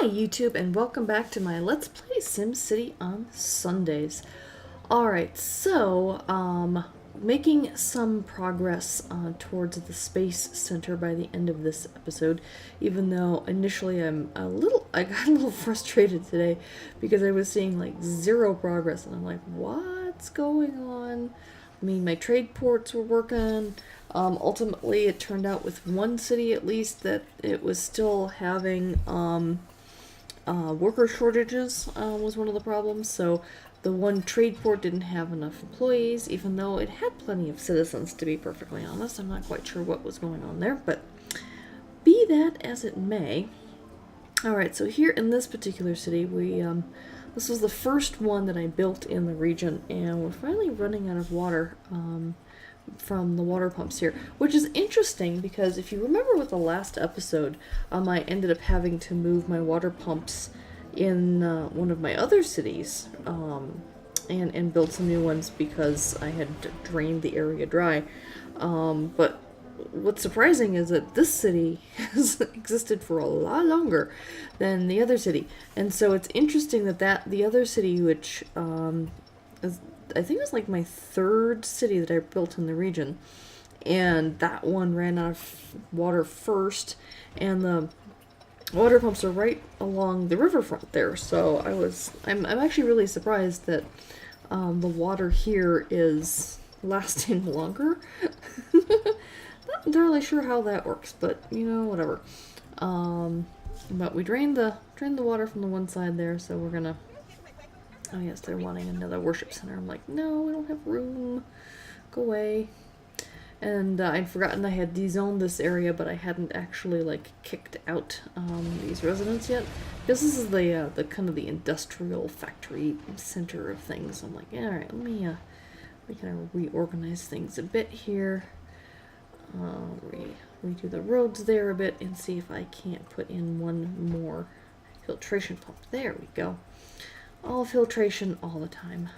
Hi YouTube and welcome back to my Let's Play SimCity on Sundays. Alright, so making some progress towards the Space Center by the end of this episode, even though initially I got a little frustrated today because I was seeing like zero progress and I'm like, what's going on? I mean, my trade ports were working. Ultimately, it turned out with one city at least that it was still having worker shortages was one of the problems. So the one trade port didn't have enough employees, even though it had plenty of citizens, to be perfectly honest. I'm not quite sure what was going on there, but be that as it may. Alright, so here in this particular city, this was the first one that I built in the region, and we're finally running out of water from the water pumps here, which is interesting because if you remember with the last episode, I ended up having to move my water pumps in one of my other cities and build some new ones because I had drained the area dry. But what's surprising is that this city has existed for a lot longer than the other city, and so it's interesting that the other city, which is, I think it was like my third city that I built in the region, and that one ran out of water first, and the water pumps are right along the riverfront there. So I'm actually really surprised that the water here is lasting longer. Not entirely sure how that works, but you know, whatever. But we drained the water from the one side there, so we're gonna. Oh yes, they're wanting another worship center. I'm like, no, we don't have room. Go away. And I'd forgotten I had dezoned this area, but I hadn't actually like kicked out these residents yet. Because this is the kind of the industrial factory center of things. I'm like, yeah, all right, let me kind of reorganize things a bit here. Redo the roads there a bit and see if I can't put in one more filtration pump. There we go. All filtration all the time.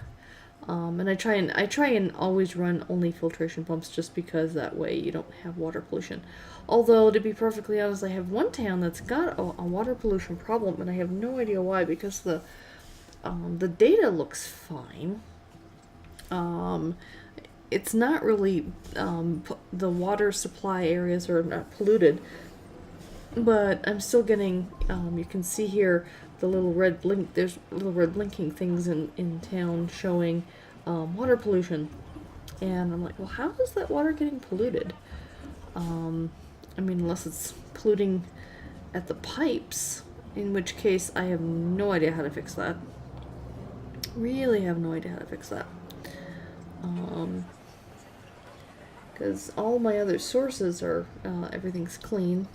And I try and always run only filtration pumps just because that way you don't have water pollution. Although, to be perfectly honest, I have one town that's got a water pollution problem, and I have no idea why, because the data looks fine. It's not really, the water supply areas are not polluted, but I'm still getting, you can see here the little red blink, there's little red blinking things in town showing water pollution. And I'm like, well, how is that water getting polluted? I mean, unless it's polluting at the pipes, in which case I have no idea how to fix that. Really have no idea how to fix that. Because all my other sources are, everything's clean.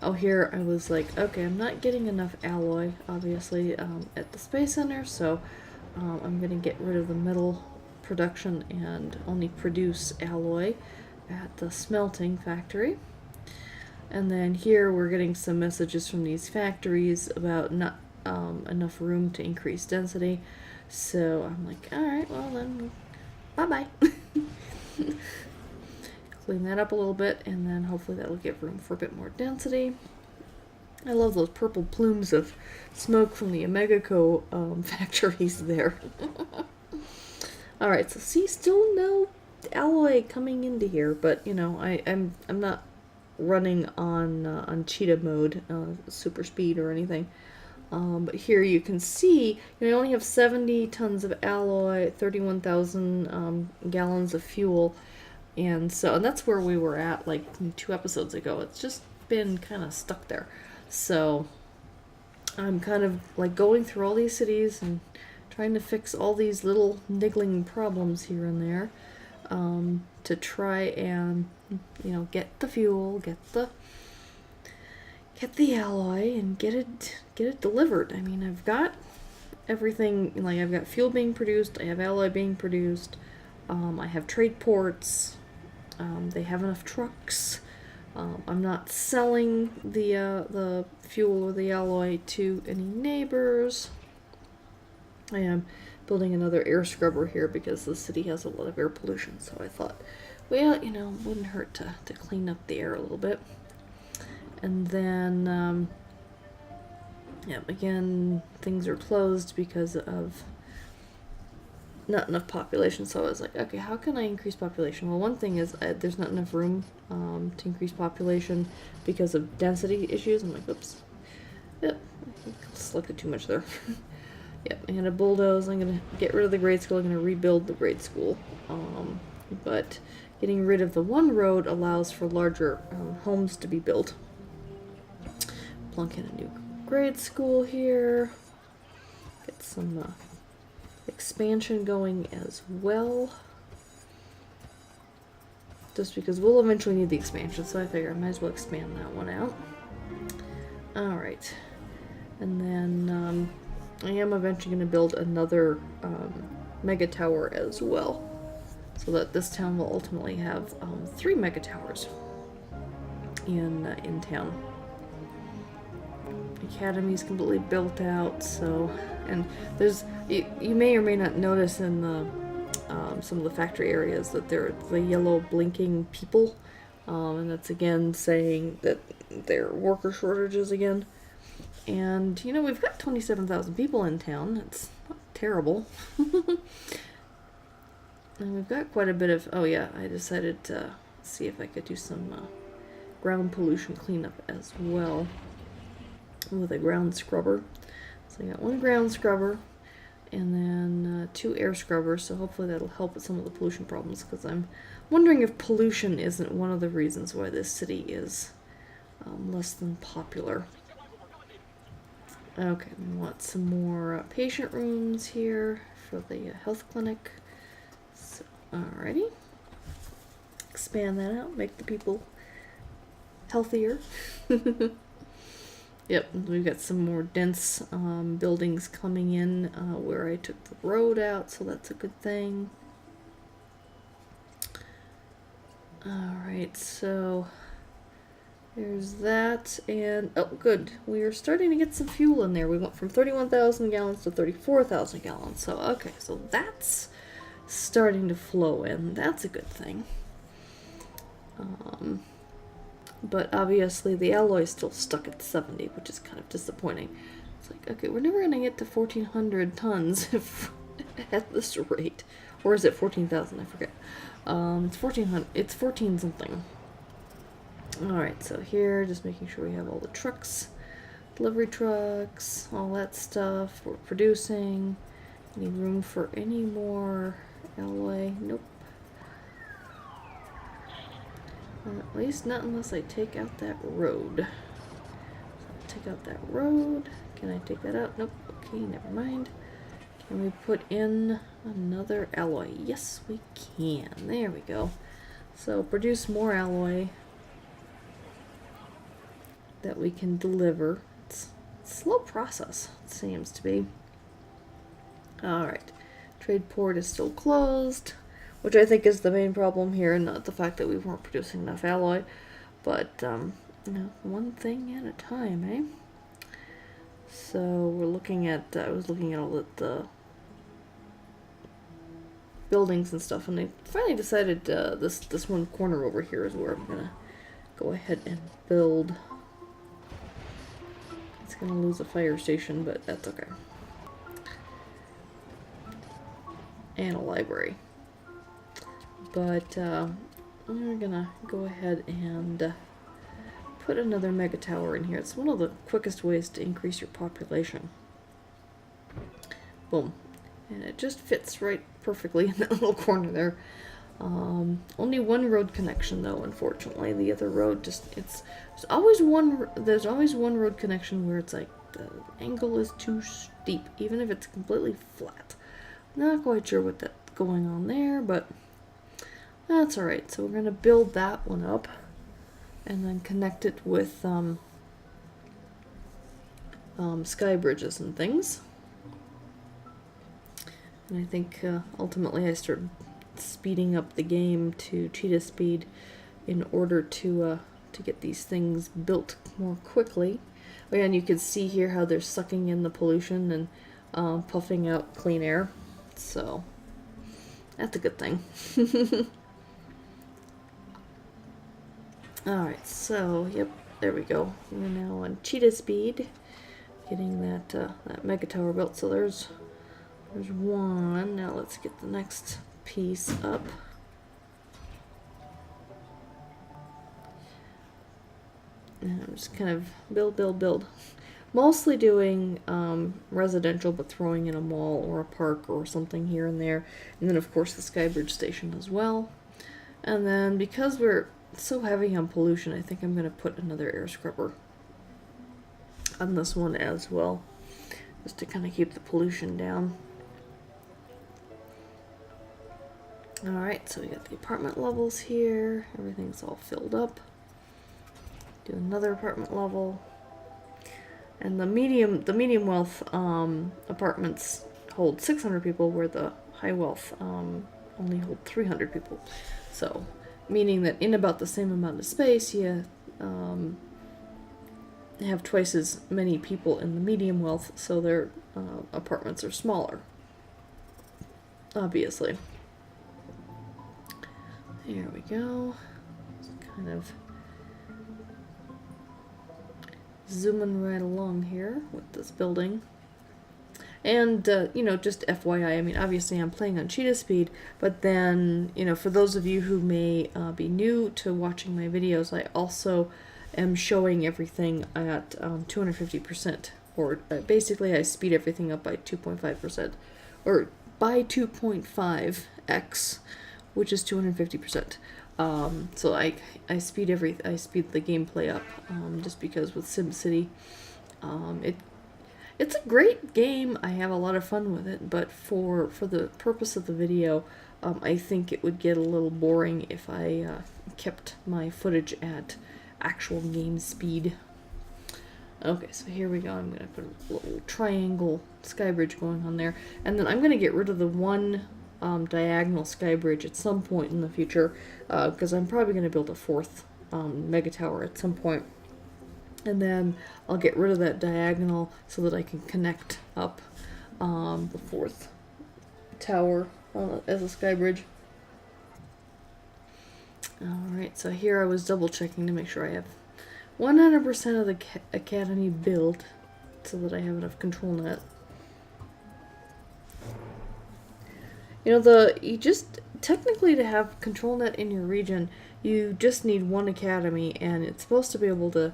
Oh, here I was like, okay, I'm not getting enough alloy, obviously, at the Space Center, so I'm going to get rid of the metal production and only produce alloy at the smelting factory. And then here we're getting some messages from these factories about not enough room to increase density. So I'm like, alright, well then, bye-bye. Clean that up a little bit, and then hopefully that'll give room for a bit more density. I love those purple plumes of smoke from the OmegaCo factories there. Alright, so see, still no alloy coming into here, but you know, I'm not running on cheetah mode, super speed or anything. But here you can see, you only have 70 tons of alloy, 31,000 gallons of fuel. And that's where we were at like 2 episodes ago. It's just been kind of stuck there. So I'm kind of like going through all these cities and trying to fix all these little niggling problems here and there to try and, you know, get the fuel, get the alloy, and get it delivered. I mean, I've got everything. Like, I've got fuel being produced, I have alloy being produced, I have trade ports. They have enough trucks. I'm not selling the fuel or the alloy to any neighbors. I am building another air scrubber here because the city has a lot of air pollution. So I thought, well, you know, it wouldn't hurt to clean up the air a little bit. And then Yep, again, things are closed because of not enough population. So I was like, okay, how can I increase population? Well, one thing is there's not enough room to increase population because of density issues. I'm like, oops. Yep, I selected too much there. Yep, I'm gonna bulldoze. I'm gonna get rid of the grade school. I'm gonna rebuild the grade school. But getting rid of the one road allows for larger homes to be built. Plunk in a new grade school here. Get some expansion going as well. Just because we'll eventually need the expansion, so I figure I might as well expand that one out. Alright. And then I am eventually going to build another mega tower as well. So that this town will ultimately have 3 mega towers in town. Academy's completely built out, so, and there's, you may or may not notice in the some of the factory areas that there are the yellow blinking people, and that's again saying that there are worker shortages again. And you know, we've got 27,000 people in town. It's not terrible. And we've got quite a bit of, oh yeah, I decided to see if I could do some ground pollution cleanup as well with a ground scrubber. So I got 1 ground scrubber and then 2 air scrubbers, so hopefully that'll help with some of the pollution problems, because I'm wondering if pollution isn't one of the reasons why this city is less than popular. Okay, we want some more patient rooms here for the health clinic. So, alrighty. Expand that out, make the people healthier. Yep, we've got some more dense buildings coming in where I took the road out, so that's a good thing. Alright, so there's that, and oh good, we are starting to get some fuel in there. We went from 31,000 gallons to 34,000 gallons, so okay, so that's starting to flow in. That's a good thing. But obviously the alloy is still stuck at 70, which is kind of disappointing. It's like, okay, we're never going to get to 1,400 tons if at this rate. Or is it 14,000? I forget. It's 1,400. It's 14 something. Alright, so here, just making sure we have all the trucks, delivery trucks, all that stuff. We're producing. Any room for any more alloy? Nope. At least not unless I take out that road. So take out that road. Can I take that out? Nope. Okay, never mind. Can we put in another alloy? Yes, we can. There we go. So produce more alloy that we can deliver. It's a slow process, it seems to be. Alright. Trade port is still closed, which I think is the main problem here, and not the fact that we weren't producing enough alloy. But, you know, one thing at a time, eh? So we're looking at, I was looking at all the buildings and stuff, and I finally decided this one corner over here is where I'm gonna go ahead and build. It's gonna lose a fire station, but that's okay. And a library. But we're gonna go ahead and put another mega tower in here. It's one of the quickest ways to increase your population. Boom. And it just fits right perfectly in that little corner there. Only 1 road connection though, unfortunately. The other road just, there's always one road connection where it's like the angle is too steep, even if it's completely flat. Not quite sure what that's going on there, but that's alright. So we're going to build that one up and then connect it with sky bridges and things. And I think ultimately I started speeding up the game to cheetah speed in order to get these things built more quickly. And you can see here how they're sucking in the pollution and puffing out clean air. So that's a good thing. Alright, so, yep, there we go. We're now on cheetah speed. getting that mega tower built. So there's one. Now let's get the next piece up. And I'm just kind of build. Mostly doing residential, but throwing in a mall or a park or something here and there. And then of course the Skybridge station as well. And then because we're so heavy on pollution, I think I'm going to put another air scrubber on this one as well, just to kind of keep the pollution down. Alright, so we got the apartment levels here. Everything's all filled up. Do another apartment level. And the medium wealth apartments hold 600 people, where the high wealth only hold 300 people. So, meaning that in about the same amount of space, you have twice as many people in the medium wealth, so their apartments are smaller, obviously. Here we go. Just kind of zooming right along here with this building. And, you know, just FYI, I mean, obviously I'm playing on cheetah speed, but then, you know, for those of you who may be new to watching my videos, I also am showing everything at 250%, or basically I speed everything up by 2.5%, or by 2.5x, which is 250%. So I speed the gameplay up, just because with SimCity, it's a great game. I have a lot of fun with it, but for the purpose of the video, I think it would get a little boring if I kept my footage at actual game speed. Okay, so here we go. I'm going to put a little triangle skybridge going on there, and then I'm going to get rid of the one diagonal skybridge at some point in the future, because I'm probably going to build a fourth mega tower at some point. And then I'll get rid of that diagonal so that I can connect up the fourth tower as a skybridge. Alright, so here I was double checking to make sure I have 100% of the academy built so that I have enough control net. You know, you just, technically to have control net in your region, you just need one academy, and it's supposed to be able to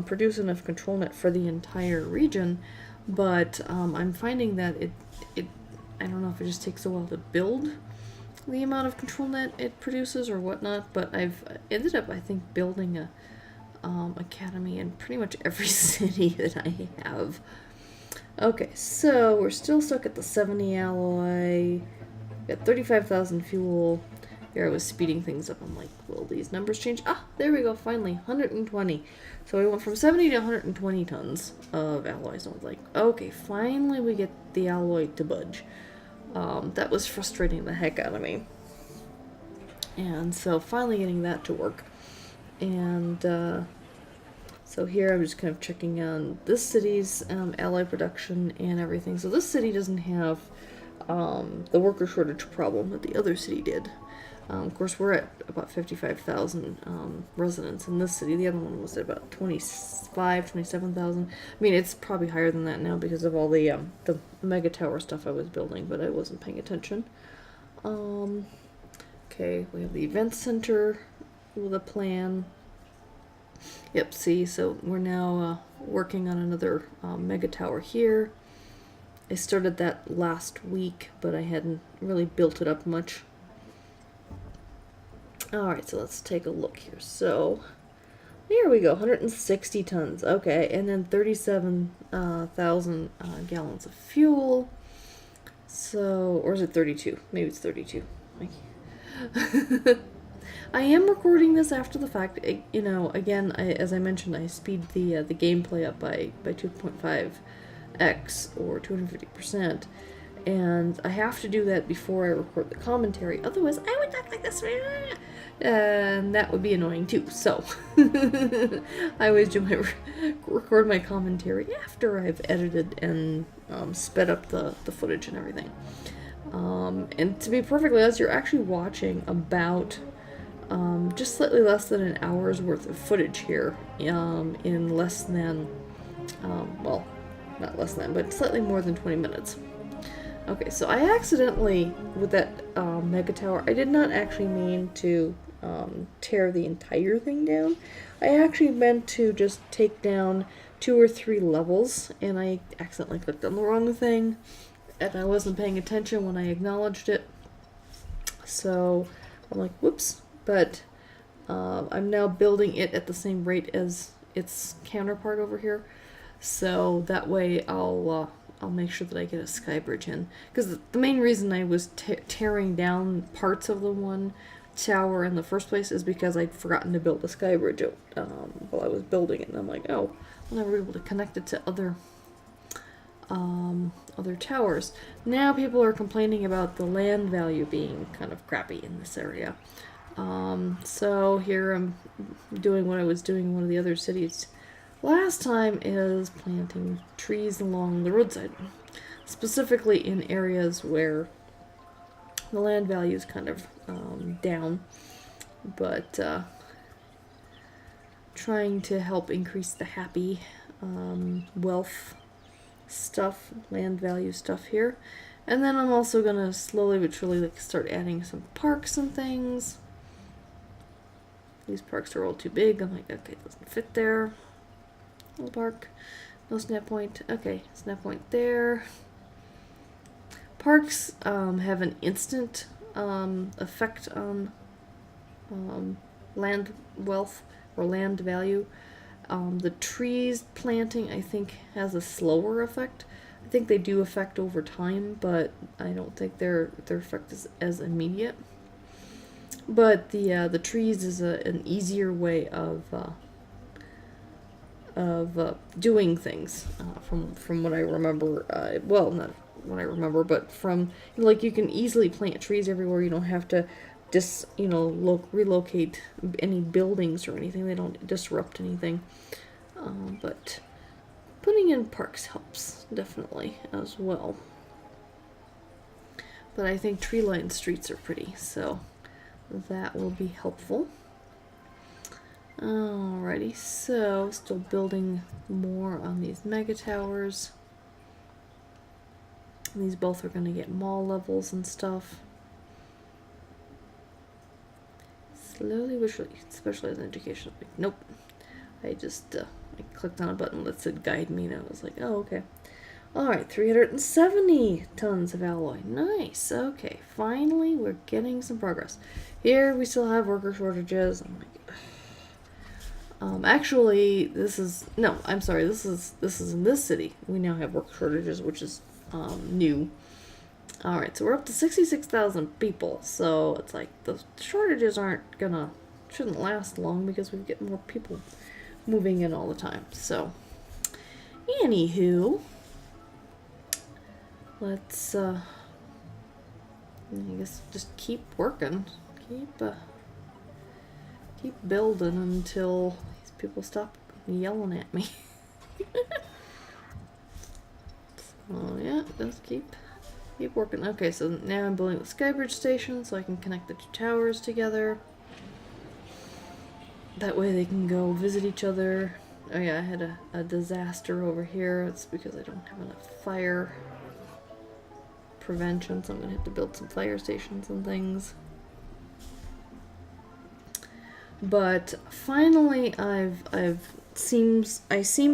produce enough control net for the entire region, but I'm finding that it I don't know if it just takes a while to build the amount of control net it produces or whatnot, but I've ended up, I think, building a academy in pretty much every city that I have. Okay, so we're still stuck at the 70 alloy, got 35,000 fuel. Here I was speeding things up. I'm like, will these numbers change? Ah, there we go, finally, 120. So we went from 70 to 120 tons of alloys. I was like, okay, finally we get the alloy to budge. That was frustrating the heck out of me. And so finally getting that to work. And so here I'm just kind of checking on this city's alloy production and everything. So this city doesn't have the worker shortage problem that the other city did. Of course, we're at about 55,000 residents in this city. The other one was at about 27,000. I mean, it's probably higher than that now because of all the mega tower stuff I was building, but I wasn't paying attention. Okay, we have the event center with a plan. Yep, see, so we're now working on another mega tower here. I started that last week, but I hadn't really built it up much. Alright, so let's take a look here. So, here we go, 160 tons. Okay, and then 37,000 gallons of fuel. So, or is it 32? Maybe it's 32. I am recording this after the fact. You know, again, as I mentioned, I speed the gameplay up by 2.5x or 250%. And I have to do that before I record the commentary. Otherwise, I would talk like this. And that would be annoying too. So, I always do record my commentary after I've edited and sped up the footage and everything. And to be perfectly honest, you're actually watching about just slightly less than an hour's worth of footage here in less than, well, not less than, but slightly more than 20 minutes. Okay, so I accidentally, with that mega tower, I did not actually mean to tear the entire thing down. I actually meant to just take down 2 or 3 levels, and I accidentally clicked on the wrong thing, and I wasn't paying attention when I acknowledged it. So I'm like, whoops, but I'm now building it at the same rate as its counterpart over here. So that way I'll make sure that I get a sky bridge in. Because the main reason I was tearing down parts of the one tower in the first place is because I'd forgotten to build a sky bridge while I was building it. And I'm like, oh, I'll never be able to connect it to other towers. Now people are complaining about the land value being kind of crappy in this area. So here I'm doing what I was doing in one of the other cities last time, is planting trees along the roadside, specifically in areas where the land value is kind of down, but trying to help increase the happy wealth stuff, land value stuff here. And then I'm also gonna slowly but surely start adding some parks and things. These parks are all too big. I'm like, okay, it doesn't fit there. Little park. No snap point. Okay, snap point there. Parks have an instant effect on land wealth or land value. The trees planting, I think, has a slower effect. I think they do affect over time, but I don't think their effect is as immediate. But the trees is an easier way of doing things from what I remember. Well, not what I remember, but from, like, you can easily plant trees everywhere. You don't have to relocate any buildings or anything. They don't disrupt anything. But putting in parks helps definitely as well. But I think tree-lined streets are pretty, so that will be helpful. Alrighty, so still building more on these mega towers. These both are going to get mall levels and stuff. Slowly but surely, specialized education. Like, nope. I just I clicked on a button that said guide me, and I was like, oh, okay. Alright, 370 tons of alloy. Nice. Okay, finally we're getting some progress. Here we still have worker shortages. I'm like, actually, this is in this city. We now have worker shortages, which is new. Alright, so we're up to 66,000 people. So it's like the shortages shouldn't last long because we get more people moving in all the time. So, anywho, let's I guess just keep working, keep building until these people stop yelling at me. So yeah, just keep working. Okay, so now I'm building the skybridge station so I can connect the 2 towers together. That way they can go visit each other. Oh yeah, I had a disaster over here. It's because I don't have enough fire prevention, so I'm gonna have to build some fire stations and things. But finally, I seem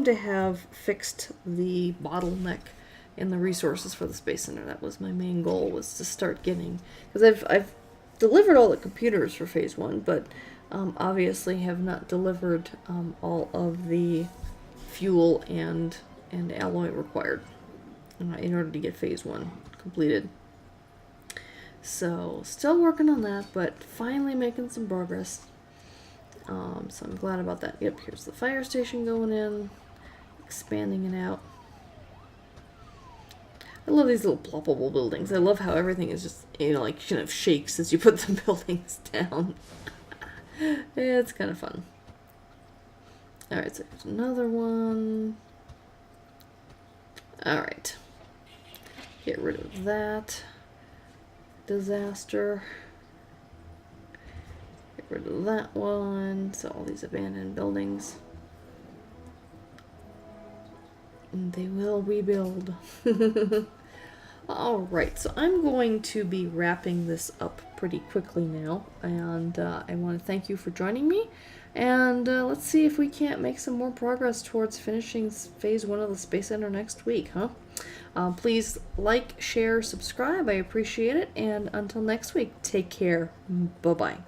to have fixed the bottleneck in the resources for the Space Center. That was my main goal, was to start getting, because I've delivered all the computers for phase 1, but obviously have not delivered all of the fuel and alloy required in order to get phase 1 completed. So still working on that, but finally making some progress. So I'm glad about that. Yep, here's the fire station going in, expanding it out. I love these little ploppable buildings. I love how everything is just, like, kind of shakes as you put the buildings down. It's kind of fun. Alright, so here's another one. Alright. Get rid of that disaster. Get rid of that one. So all these abandoned buildings. And they will rebuild. Alright, so I'm going to be wrapping this up pretty quickly now, and I want to thank you for joining me, and let's see if we can't make some more progress towards finishing phase 1 of the Space Center next week, huh? Please like, share, subscribe, I appreciate it, and until next week, take care. Bye-bye.